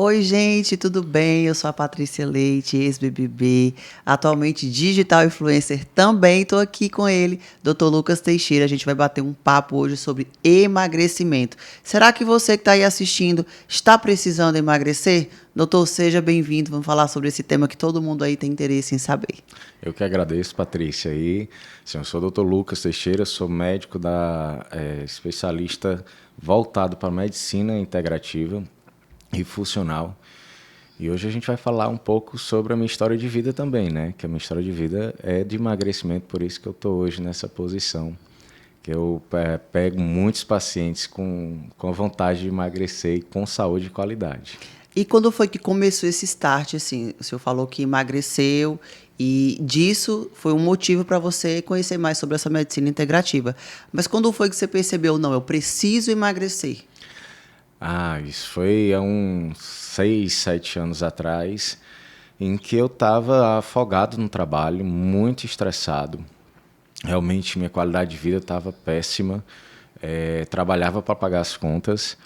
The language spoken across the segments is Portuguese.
Oi, gente, tudo bem? Eu sou a Patrícia Leite, ex-BBB, atualmente digital influencer também. Estou aqui com ele, Dr. Lucas Teixeira. A gente vai bater um papo hoje sobre emagrecimento. Será que você que está aí assistindo está precisando emagrecer? Doutor, seja bem-vindo. Vamos falar sobre esse tema que todo mundo aí tem interesse em saber. Eu que agradeço, Patrícia. Eu sou o Dr. Lucas Teixeira, sou médico especialista voltado para medicina integrativa e funcional. E hoje a gente vai falar um pouco sobre a minha história de vida também, né? Que a minha história de vida é de emagrecimento, por isso que eu estou hoje nessa posição. Que eu pego muitos pacientes com vontade de emagrecer e com saúde e qualidade. E quando foi que começou esse start, assim? O senhor falou que emagreceu e disso foi um motivo para você conhecer mais sobre essa medicina integrativa. Mas quando foi que você percebeu, não, eu preciso emagrecer? Isso foi há uns 6, 7 anos atrás, em que eu estava afogado no trabalho, muito estressado. Realmente minha qualidade de vida estava péssima, trabalhava para pagar as contas,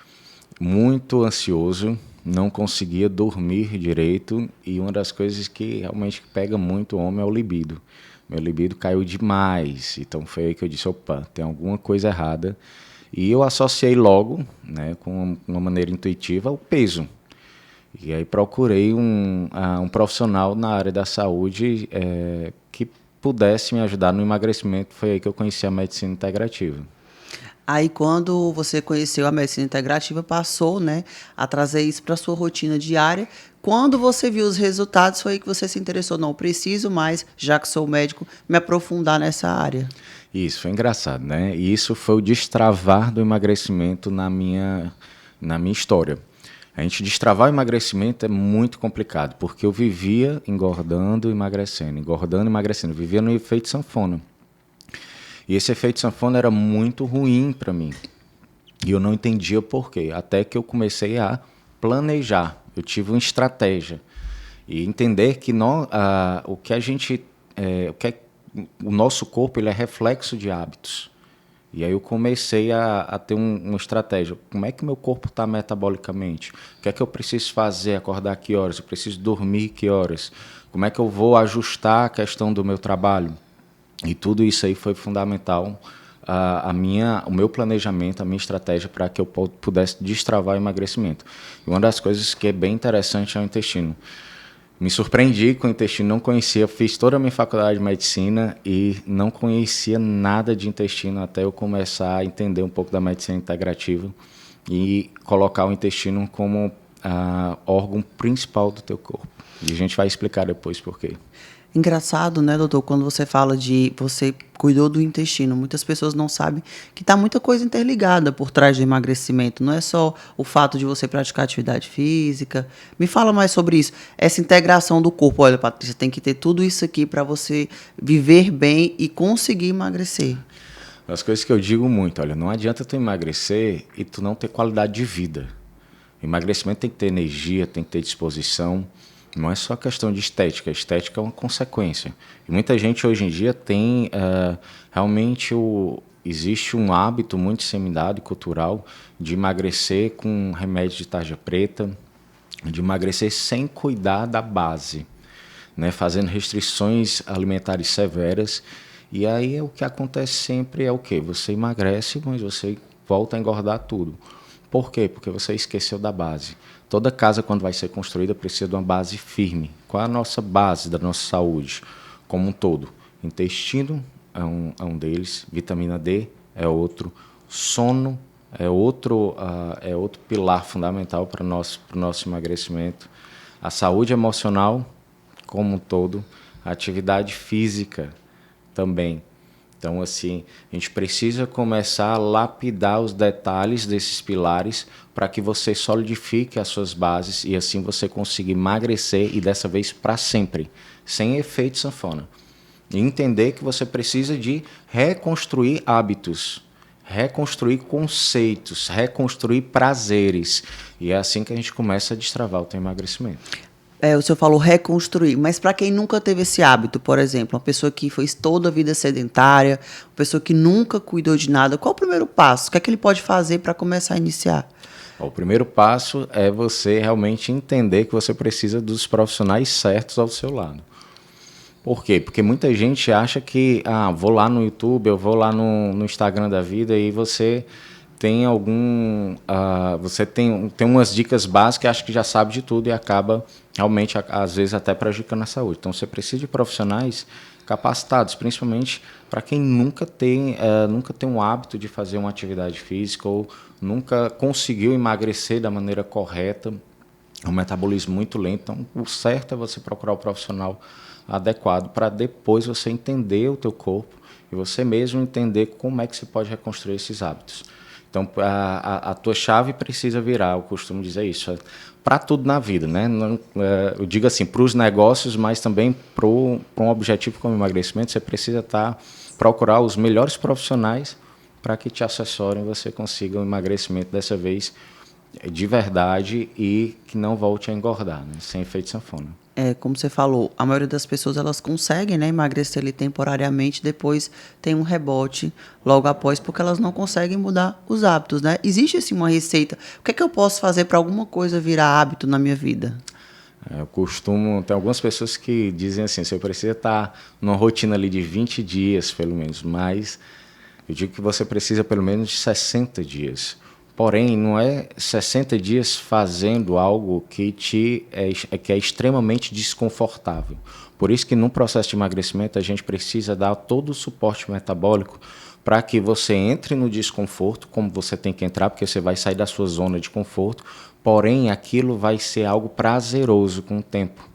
muito ansioso, não conseguia dormir direito e uma das coisas que realmente pega muito o homem é o libido. Meu libido caiu demais, então foi aí que eu disse, opa, tem alguma coisa errada. E eu associei logo, né, com uma maneira intuitiva, o peso. E aí procurei um profissional na área da saúde que pudesse me ajudar no emagrecimento. Foi aí que eu conheci a medicina integrativa. Aí, quando você conheceu a medicina integrativa, passou, né, a trazer isso para a sua rotina diária. Quando você viu os resultados, foi aí que você se interessou. Não, preciso mais, já que sou médico, me aprofundar nessa área. Isso, foi engraçado, né? E isso foi o destravar do emagrecimento na minha história. A gente destravar o emagrecimento é muito complicado, porque eu vivia engordando, emagrecendo. Vivia no efeito sanfona. E esse efeito sanfona era muito ruim para mim. E eu não entendia por quê. Até que eu comecei a planejar. Eu tive uma estratégia. E entender que o que a gente... o nosso corpo ele é reflexo de hábitos. E aí eu comecei a ter uma estratégia. Como é que meu corpo está metabolicamente? O que é que eu preciso fazer? Acordar que horas? Eu preciso dormir que horas? Como é que eu vou ajustar a questão do meu trabalho? E tudo isso aí foi fundamental, o meu planejamento, a minha estratégia para que eu pudesse destravar o emagrecimento. E uma das coisas que é bem interessante é o intestino. Me surpreendi com o intestino, não conhecia, fiz toda a minha faculdade de medicina e não conhecia nada de intestino até eu começar a entender um pouco da medicina integrativa e colocar o intestino como órgão principal do teu corpo. E a gente vai explicar depois por quê. Engraçado, né, doutor, quando você fala de você cuidou do intestino. Muitas pessoas não sabem que está muita coisa interligada por trás do emagrecimento. Não é só o fato de você praticar atividade física. Me fala mais sobre isso. Essa integração do corpo. Olha, Patrícia, tem que ter tudo isso aqui para você viver bem e conseguir emagrecer. As coisas que eu digo muito, olha, não adianta tu emagrecer e tu não ter qualidade de vida. Emagrecimento tem que ter energia, tem que ter disposição. Não é só questão de estética, a estética é uma consequência. E muita gente hoje em dia tem realmente existe um hábito muito disseminado e cultural de emagrecer com remédio de tarja preta, de emagrecer sem cuidar da base, né? Fazendo restrições alimentares severas. E aí o que acontece sempre é o quê? Você emagrece, mas você volta a engordar tudo. Por quê? Porque você esqueceu da base. Toda casa, quando vai ser construída, precisa de uma base firme. Qual é a nossa base da nossa saúde como um todo? Intestino é um deles, vitamina D é outro, sono é outro pilar fundamental para o nosso emagrecimento. A saúde emocional como um todo, a atividade física também. Então, assim, a gente precisa começar a lapidar os detalhes desses pilares para que você solidifique as suas bases e assim você consiga emagrecer e dessa vez para sempre, sem efeito sanfona. E entender que você precisa de reconstruir hábitos, reconstruir conceitos, reconstruir prazeres. E é assim que a gente começa a destravar o teu emagrecimento. O senhor falou reconstruir, mas para quem nunca teve esse hábito, por exemplo, uma pessoa que fez toda a vida sedentária, uma pessoa que nunca cuidou de nada, qual o primeiro passo? O que é que ele pode fazer para começar a iniciar? O primeiro passo é você realmente entender que você precisa dos profissionais certos ao seu lado. Por quê? Porque muita gente acha que, vou lá no YouTube, eu vou lá no Instagram da vida e você tem você tem umas dicas básicas, acha que já sabe de tudo e acaba realmente, às vezes, até prejudicando a saúde. Então, você precisa de profissionais capacitados, principalmente para quem nunca tem um hábito de fazer uma atividade física ou nunca conseguiu emagrecer da maneira correta, é um metabolismo muito lento. Então, o certo é você procurar o profissional adequado para depois você entender o teu corpo e você mesmo entender como é que você pode reconstruir esses hábitos. Então, a tua chave precisa virar, eu costumo dizer isso, para tudo na vida, né? Eu digo assim, para os negócios, mas também para um objetivo como emagrecimento, você precisa procurar os melhores profissionais para que te assessorem e você consiga um emagrecimento dessa vez de verdade e que não volte a engordar, né? Sem efeito sanfona. Como você falou, a maioria das pessoas elas conseguem, né, emagrecer ali temporariamente, depois tem um rebote logo após, porque elas não conseguem mudar os hábitos, né? Existe assim uma receita? O que é que eu posso fazer para alguma coisa virar hábito na minha vida? Tem algumas pessoas que dizem assim, você precisa estar numa rotina ali de 20 dias, pelo menos, mas eu digo que você precisa pelo menos de 60 dias. Porém, não é 60 dias fazendo algo que é extremamente desconfortável. Por isso que no processo de emagrecimento a gente precisa dar todo o suporte metabólico para que você entre no desconforto, como você tem que entrar, porque você vai sair da sua zona de conforto, porém aquilo vai ser algo prazeroso com o tempo.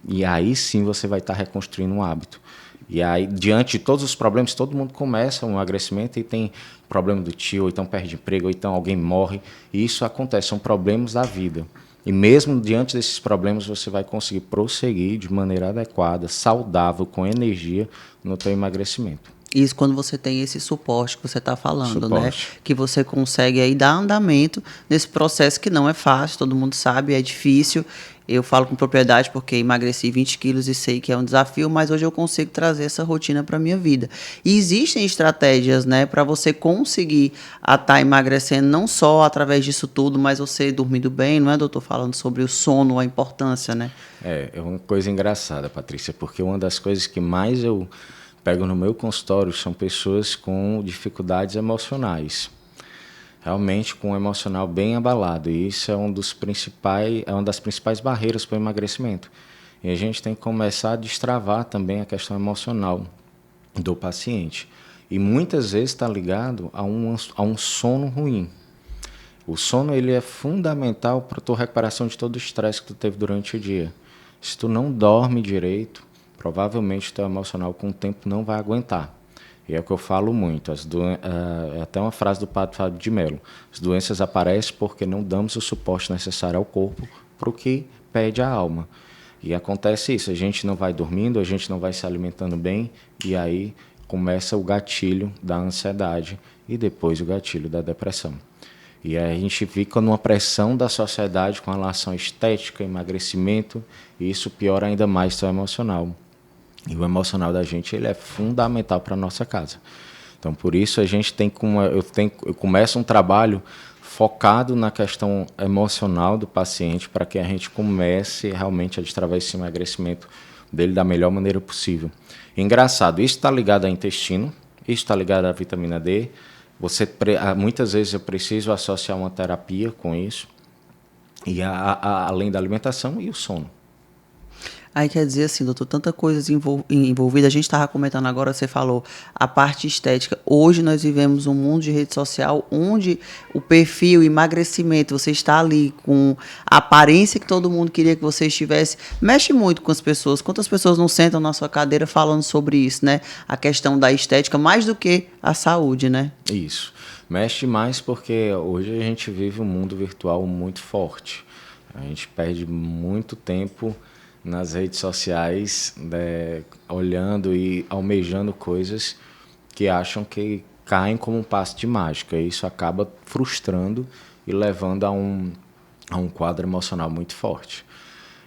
E aí sim você vai estar reconstruindo um hábito. E aí, diante de todos os problemas, todo mundo começa um emagrecimento e tem problema do tio, ou então perde emprego, ou então alguém morre. E isso acontece, são problemas da vida. E mesmo diante desses problemas, você vai conseguir prosseguir de maneira adequada, saudável, com energia no teu emagrecimento. Isso quando você tem esse suporte que você está falando, né? Suporte. Que você consegue aí dar andamento nesse processo que não é fácil, todo mundo sabe, é difícil. Eu falo com propriedade porque emagreci 20 quilos e sei que é um desafio, mas hoje eu consigo trazer essa rotina para a minha vida. E existem estratégias, né, para você conseguir estar emagrecendo, não só através disso tudo, mas você dormindo bem, não é, doutor? Falando sobre o sono, a importância, né? É uma coisa engraçada, Patrícia, porque uma das coisas que mais eu pego no meu consultório são pessoas com dificuldades emocionais. Realmente com o emocional bem abalado. E isso é uma das principais barreiras para o emagrecimento. E a gente tem que começar a destravar também a questão emocional do paciente. E muitas vezes está ligado a um sono ruim. O sono ele é fundamental para a tua recuperação de todo o estresse que tu teve durante o dia. Se tu não dorme direito, provavelmente o teu emocional com o tempo não vai aguentar. E é o que eu falo muito, é até uma frase do Padre Fábio de Mello, as doenças aparecem porque não damos o suporte necessário ao corpo para o que pede a alma. E acontece isso, a gente não vai dormindo, a gente não vai se alimentando bem, e aí começa o gatilho da ansiedade e depois o gatilho da depressão. E aí a gente fica numa pressão da sociedade com relação à estética, emagrecimento, e isso piora ainda mais o emocional. E o emocional da gente ele é fundamental para a nossa casa. Então, por isso, eu começo um trabalho focado na questão emocional do paciente para que a gente comece realmente a destravar esse emagrecimento dele da melhor maneira possível. Engraçado, isso está ligado ao intestino, isso está ligado à vitamina D. Muitas vezes eu preciso associar uma terapia com isso, e além da alimentação e o sono. Aí quer dizer assim, doutor, tanta coisa envolvida. A gente estava comentando agora, você falou, a parte estética. Hoje nós vivemos um mundo de rede social onde o perfil, o emagrecimento, você está ali com a aparência que todo mundo queria que você estivesse, mexe muito com as pessoas. Quantas pessoas não sentam na sua cadeira falando sobre isso, né? A questão da estética, mais do que a saúde, né? Isso. Mexe mais porque hoje a gente vive um mundo virtual muito forte. A gente perde muito tempo nas redes sociais, né, olhando e almejando coisas que acham que caem como um passe de mágica. E isso acaba frustrando e levando a um quadro emocional muito forte.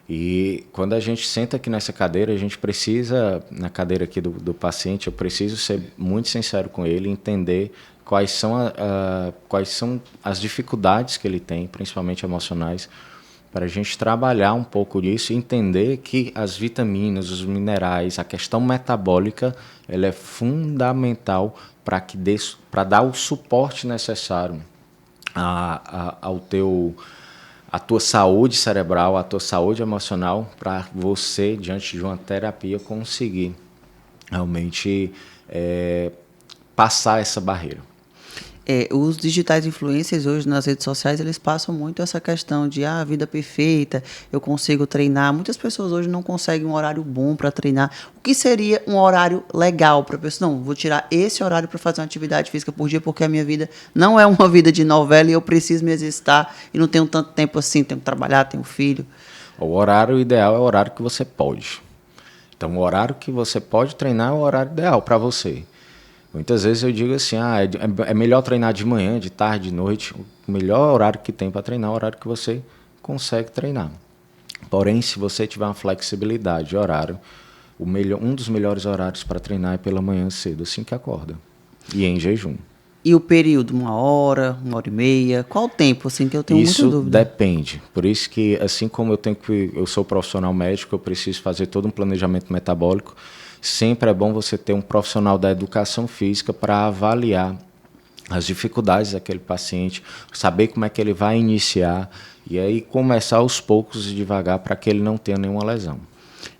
E quando a gente senta aqui nessa cadeira, a gente precisa, na cadeira aqui do paciente, eu preciso ser muito sincero com ele, entender quais são as dificuldades que ele tem, principalmente emocionais, para a gente trabalhar um pouco disso e entender que as vitaminas, os minerais, a questão metabólica, ela é fundamental para dar o suporte necessário à tua saúde cerebral, à tua saúde emocional, para você, diante de uma terapia, conseguir realmente passar essa barreira. Os digitais influencers hoje nas redes sociais, eles passam muito essa questão de vida perfeita, eu consigo treinar. Muitas pessoas hoje não conseguem um horário bom para treinar. O que seria um horário legal para a pessoa? Não, vou tirar esse horário para fazer uma atividade física por dia, porque a minha vida não é uma vida de novela e eu preciso me exercitar e não tenho tanto tempo assim, tenho que trabalhar, tenho filho. O horário ideal é o horário que você pode. Então, o horário que você pode treinar é o horário ideal para você. Muitas vezes eu digo assim, é melhor treinar de manhã, de tarde, de noite. O melhor horário que tem para treinar é o horário que você consegue treinar. Porém, se você tiver uma flexibilidade de horário, um dos melhores horários para treinar é pela manhã cedo, assim que acorda. E em jejum. E o período? 1 hora e meia? Qual o tempo, assim, que eu tenho muita dúvida? Isso depende. Por isso que, assim como eu sou profissional médico, eu preciso fazer todo um planejamento metabólico. Sempre é bom você ter um profissional da educação física para avaliar as dificuldades daquele paciente, saber como é que ele vai iniciar e aí começar aos poucos e devagar para que ele não tenha nenhuma lesão.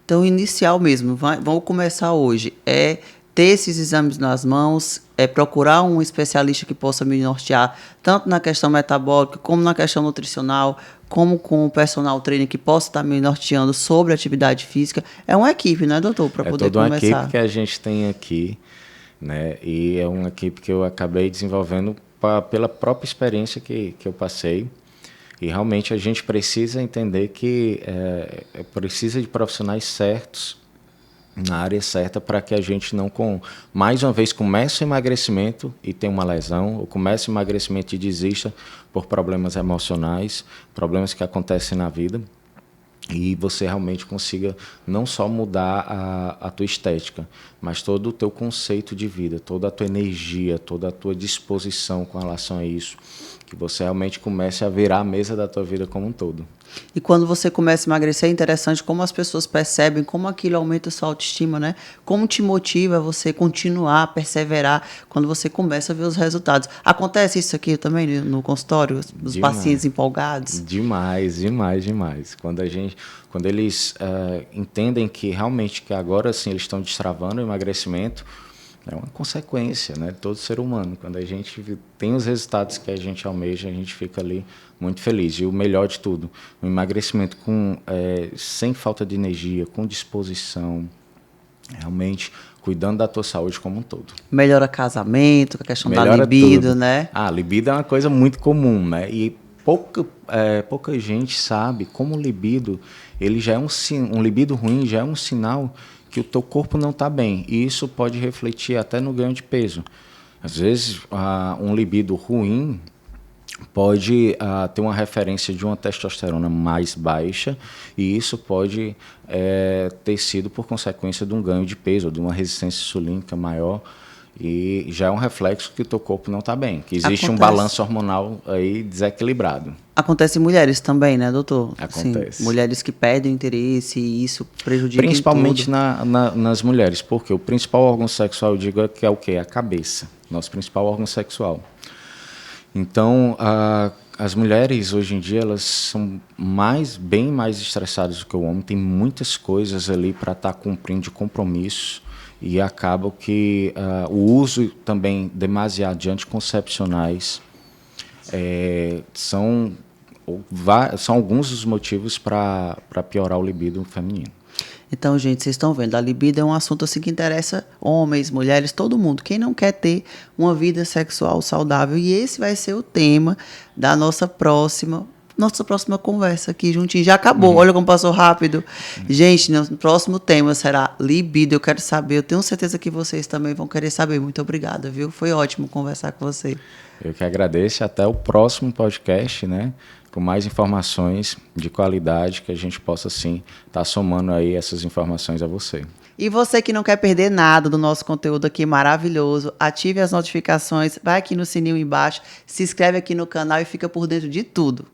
Então, inicial mesmo, vamos começar hoje, ter esses exames nas mãos, procurar um especialista que possa me nortear, tanto na questão metabólica, como na questão nutricional, como com o personal trainer que possa estar me norteando sobre a atividade física. É uma equipe, né, doutor, para poder começar? É toda uma equipe que a gente tem aqui, né? E é uma equipe que eu acabei desenvolvendo pela própria experiência que eu passei. E realmente a gente precisa entender que precisa de profissionais certos, na área certa, para que a gente não, mais uma vez, comece o emagrecimento e tenha uma lesão, ou comece o emagrecimento e desista por problemas emocionais, problemas que acontecem na vida, e você realmente consiga não só mudar a tua estética, mas todo o teu conceito de vida, toda a tua energia, toda a tua disposição com relação a isso, que você realmente comece a virar a mesa da tua vida como um todo. E quando você começa a emagrecer, é interessante como as pessoas percebem, como aquilo aumenta a sua autoestima, né? Como te motiva a você continuar, perseverar, quando você começa a ver os resultados. Acontece isso aqui também no consultório? Os pacientes empolgados? Demais. Quando eles entendem que realmente que agora sim eles estão destravando o emagrecimento, é uma consequência, né, de todo ser humano. Quando a gente tem os resultados que a gente almeja, a gente fica ali muito feliz. E o melhor de tudo, o emagrecimento sem falta de energia, com disposição, realmente cuidando da tua saúde como um todo. Melhora casamento, a questão da libido, tudo, né? A libido é uma coisa muito comum, né? E pouca gente sabe como o libido, ele já é um libido ruim, já é um sinal que o teu corpo não está bem. E isso pode refletir até no ganho de peso. Às vezes, um libido ruim pode ter uma referência de uma testosterona mais baixa, e isso pode ter sido por consequência de um ganho de peso, ou de uma resistência insulínica maior, e já é um reflexo que o teu corpo não está bem, que existe um balanço hormonal aí desequilibrado. Acontece em mulheres também, né, doutor? Acontece. Sim, mulheres que perdem o interesse e isso prejudica principalmente nas mulheres, porque o principal órgão sexual, eu digo, que é o quê? A cabeça, nosso principal órgão sexual. Então, as mulheres, hoje em dia, elas são bem mais estressadas do que o homem, tem muitas coisas ali para estar cumprindo de compromissos, e acaba que o uso também demasiado de anticoncepcionais são alguns dos motivos para piorar o libido feminino. Então, gente, vocês estão vendo, a libido é um assunto assim que interessa homens, mulheres, todo mundo. Quem não quer ter uma vida sexual saudável? E esse vai ser o tema da nossa próxima conversa aqui juntinho. Já acabou, olha como passou rápido. Gente, no próximo tema será libido. Eu quero saber, eu tenho certeza que vocês também vão querer saber. Muito obrigada, viu? Foi ótimo conversar com você. Eu que agradeço. Até o próximo podcast, né? com mais informações de qualidade que a gente possa, sim, estar somando aí essas informações a você. E você que não quer perder nada do nosso conteúdo aqui maravilhoso, ative as notificações, vai aqui no sininho embaixo, se inscreve aqui no canal e fica por dentro de tudo.